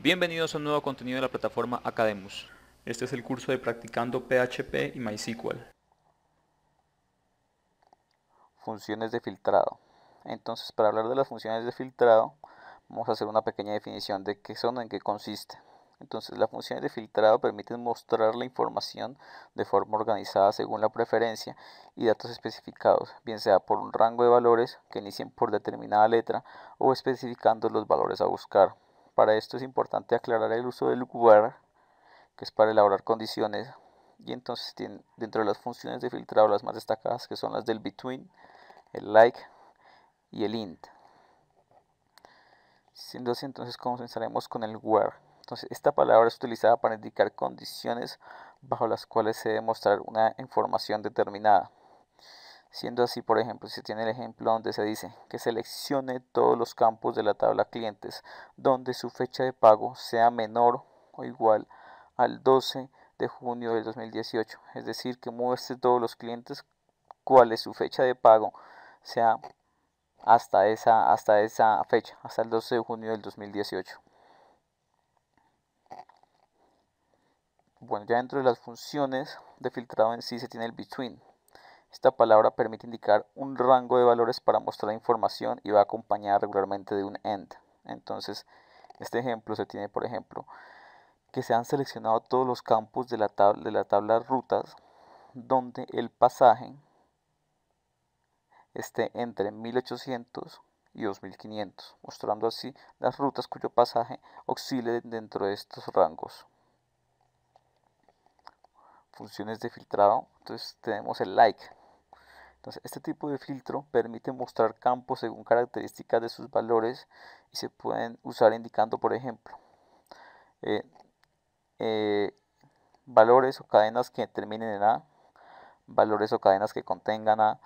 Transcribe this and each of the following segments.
Bienvenidos a un nuevo contenido de la plataforma Academus. Este es el curso de Practicando PHP y MySQL. Funciones de filtrado. Entonces, para hablar de las funciones de filtrado, vamos a hacer una pequeña definición de qué son o en qué consiste. Entonces, las funciones de filtrado permiten mostrar la información de forma organizada según la preferencia y datos especificados, bien sea por un rango de valores que inicien por determinada letra o especificando los valores a buscar. Para esto es importante aclarar el uso del where, que es para elaborar condiciones, y entonces dentro de las funciones de filtrado las más destacadas que son las del between, el like y el int. Siendo así, entonces comenzaremos con el where. Entonces, esta palabra es utilizada para indicar condiciones bajo las cuales se debe mostrar una información determinada. Siendo así, por ejemplo, si se tiene el ejemplo donde se dice que seleccione todos los campos de la tabla clientes donde su fecha de pago sea menor o igual al 12 de junio del 2018, es decir, que muestre todos los clientes cuál es su fecha de pago sea hasta esa fecha, hasta el 12 de junio del 2018. Bueno, ya dentro de las funciones de filtrado en sí se tiene el between. Esta palabra permite indicar un rango de valores para mostrar información y va acompañada regularmente de un end. Entonces, este ejemplo se tiene, por ejemplo, que se han seleccionado todos los campos de la tabla rutas donde el pasaje esté entre 1800 y 2500, mostrando así las rutas cuyo pasaje oscile dentro de estos rangos. Funciones de filtrado, entonces tenemos el like. Entonces, este tipo de filtro permite mostrar campos según características de sus valores y se pueden usar indicando, por ejemplo, eh, eh, valores o cadenas que terminen en A, valores o cadenas que contengan A,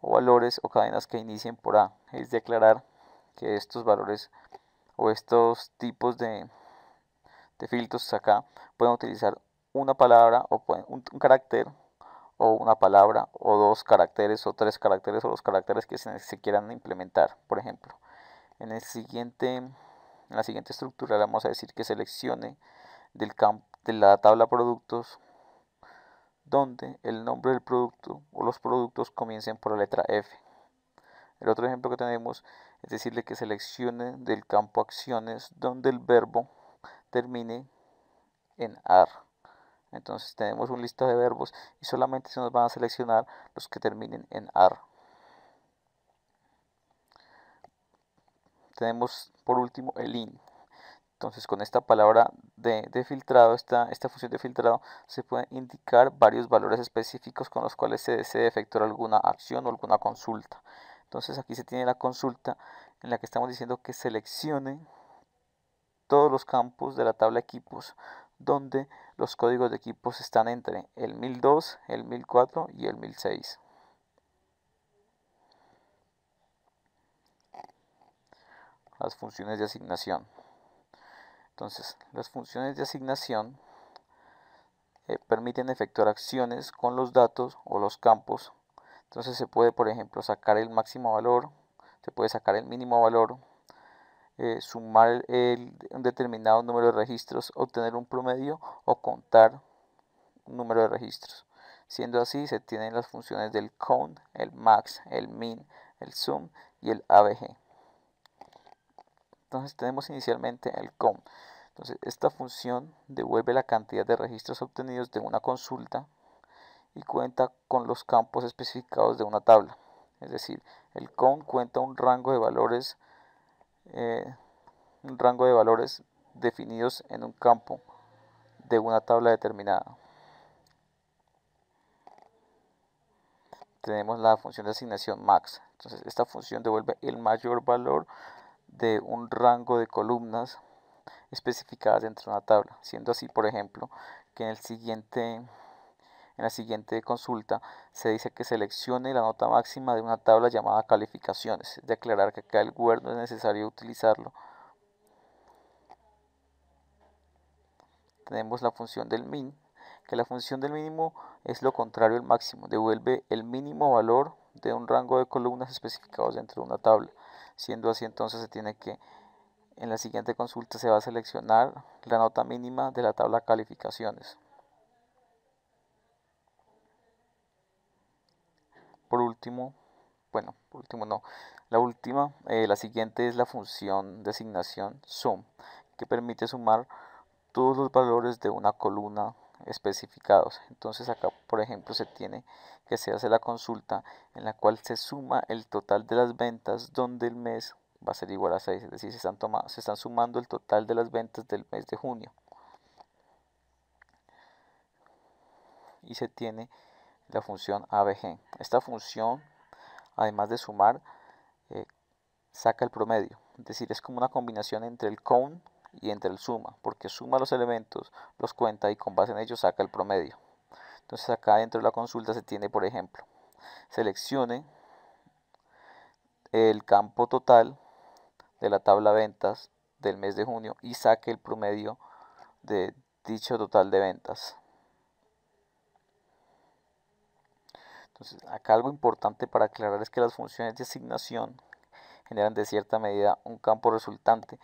o valores o cadenas que inicien por A. Es de aclarar que estos valores o estos tipos de filtros acá pueden utilizar una palabra o un carácter o una palabra o dos caracteres o tres caracteres o los caracteres que se quieran implementar. Por ejemplo, en la siguiente estructura le vamos a decir que seleccione de la tabla productos donde el nombre del producto o los productos comiencen por la letra F. El otro ejemplo que tenemos es decirle que seleccione del campo acciones donde el verbo termine en AR. Entonces tenemos un listado de verbos y solamente se nos van a seleccionar los que terminen en AR. Tenemos por último el IN. Entonces con esta palabra de filtrado, esta función de filtrado, se pueden indicar varios valores específicos con los cuales se desea efectuar alguna acción o alguna consulta. Entonces aquí se tiene la consulta en la que estamos diciendo que seleccione todos los campos de la tabla equipos donde los códigos de equipos están entre el 1002, el 1004 y el 1006. Las funciones de asignación. Entonces, las funciones de asignación permiten efectuar acciones con los datos o los campos. Entonces se puede, por ejemplo, sacar el máximo valor, se puede sacar el mínimo valor, sumar un determinado número de registros, obtener un promedio o contar un número de registros. Siendo así, se tienen las funciones del count, el max, el min, el sum y el ABG. Entonces tenemos inicialmente el count. Entonces esta función devuelve la cantidad de registros obtenidos de una consulta y cuenta con los campos especificados de una tabla. Es decir, el count cuenta eh, un rango de valores definidos en un campo de una tabla determinada. Tenemos la función de asignación max. Entonces esta función devuelve el mayor valor de un rango de columnas especificadas dentro de una tabla, siendo así, por ejemplo, que en la siguiente consulta se dice que seleccione la nota máxima de una tabla llamada calificaciones. Es de aclarar que acá el where no es necesario utilizarlo. Tenemos la función del min, que la función del mínimo es lo contrario al máximo, devuelve el mínimo valor de un rango de columnas especificados dentro de una tabla. Siendo así, entonces se tiene que En la siguiente consulta se va a seleccionar la nota mínima de la tabla calificaciones. Por último, no, la siguiente es la función de asignación sum, que permite sumar todos los valores de una columna especificados. Entonces acá, por ejemplo, se hace la consulta en la cual se suma el total de las ventas, donde el mes va a ser igual a 6, es decir, se están sumando el total de las ventas del mes de junio. Y se tiene la función ABG. Esta función, además de sumar, saca el promedio, es decir, es como una combinación entre el count y entre el suma, porque suma los elementos, los cuenta y con base en ellos saca el promedio. Entonces acá dentro de la consulta se tiene, por ejemplo, seleccione el campo total de la tabla ventas del mes de junio y saque el promedio de dicho total de ventas. Entonces acá algo importante para aclarar es que las funciones de asignación generan de cierta medida un campo resultante,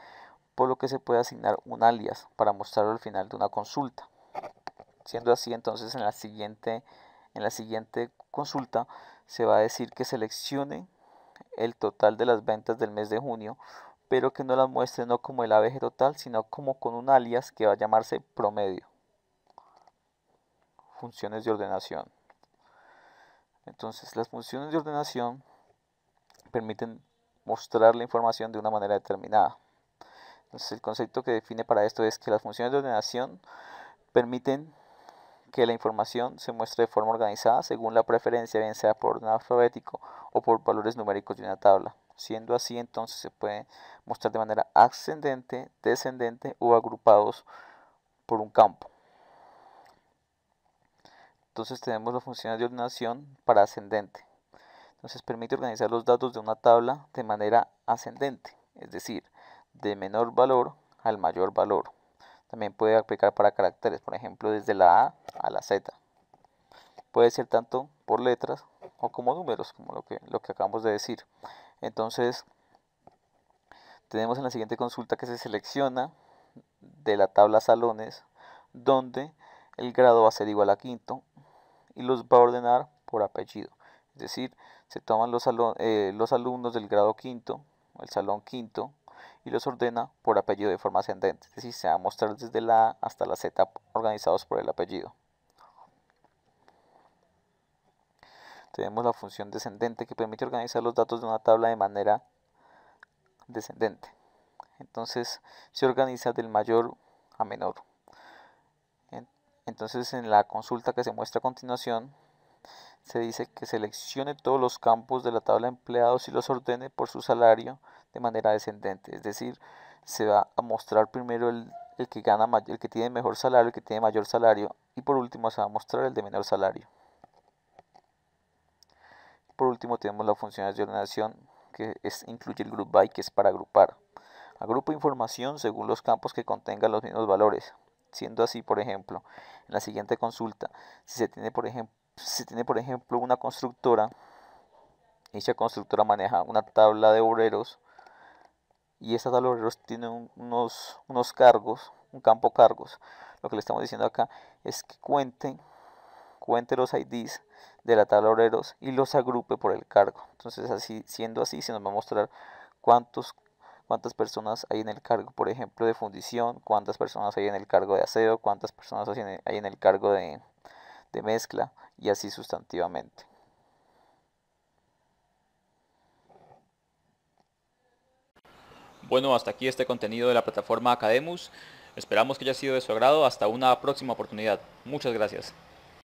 por lo que se puede asignar un alias para mostrarlo al final de una consulta. Siendo así, entonces en la siguiente consulta se va a decir que seleccione el total de las ventas del mes de junio, pero que no las muestre no como el ABG total, sino como con un alias que va a llamarse promedio. Funciones de ordenación. Entonces las funciones de ordenación permiten mostrar la información de una manera determinada. Entonces el concepto que define para esto es que las funciones de ordenación permiten que la información se muestre de forma organizada según la preferencia, bien sea por orden alfabético o por valores numéricos de una tabla. Siendo así, entonces se puede mostrar de manera ascendente, descendente o agrupados por un campo. Entonces tenemos las funciones de ordenación para ascendente. Entonces permite organizar los datos de una tabla de manera ascendente, es decir, de menor valor al mayor valor. También puede aplicar para caracteres, por ejemplo, desde la A a la Z. Puede ser tanto por letras o como números, como lo que acabamos de decir. Entonces, tenemos en la siguiente consulta que se selecciona de la tabla salones, donde el grado va a ser igual a quinto y los va a ordenar por apellido. Es decir, se toman los alumnos del grado quinto, el salón quinto, y los ordena por apellido de forma ascendente, es decir, se va a mostrar desde la A hasta la Z organizados por el apellido. Tenemos la función descendente que permite organizar los datos de una tabla de manera descendente. Entonces se organiza del mayor a menor. Entonces en la consulta que se muestra a continuación se dice que seleccione todos los campos de la tabla de empleados y los ordene por su salario de manera descendente, es decir, se va a mostrar primero el que tiene mejor salario, el que tiene mayor salario, y por último se va a mostrar el de menor salario. Por último tenemos las funciones de ordenación que incluye el group by, que es para agrupar. Agrupa información según los campos que contengan los mismos valores. Siendo así, por ejemplo, en la siguiente consulta, si se tiene por ejemplo una constructora, dicha constructora maneja una tabla de obreros y esta tabla de obreros tiene unos cargos, un campo cargos. Lo que le estamos diciendo acá es que cuente los IDs de la tabla de obreros y los agrupe por el cargo. Entonces, siendo así, se nos va a mostrar cuántas personas hay en el cargo, por ejemplo, de fundición, cuántas personas hay en el cargo de aseo, cuántas personas hay en el cargo de mezcla, y así sustantivamente. Bueno, hasta aquí este contenido de la plataforma Academus. Esperamos que haya sido de su agrado. Hasta una próxima oportunidad. Muchas gracias.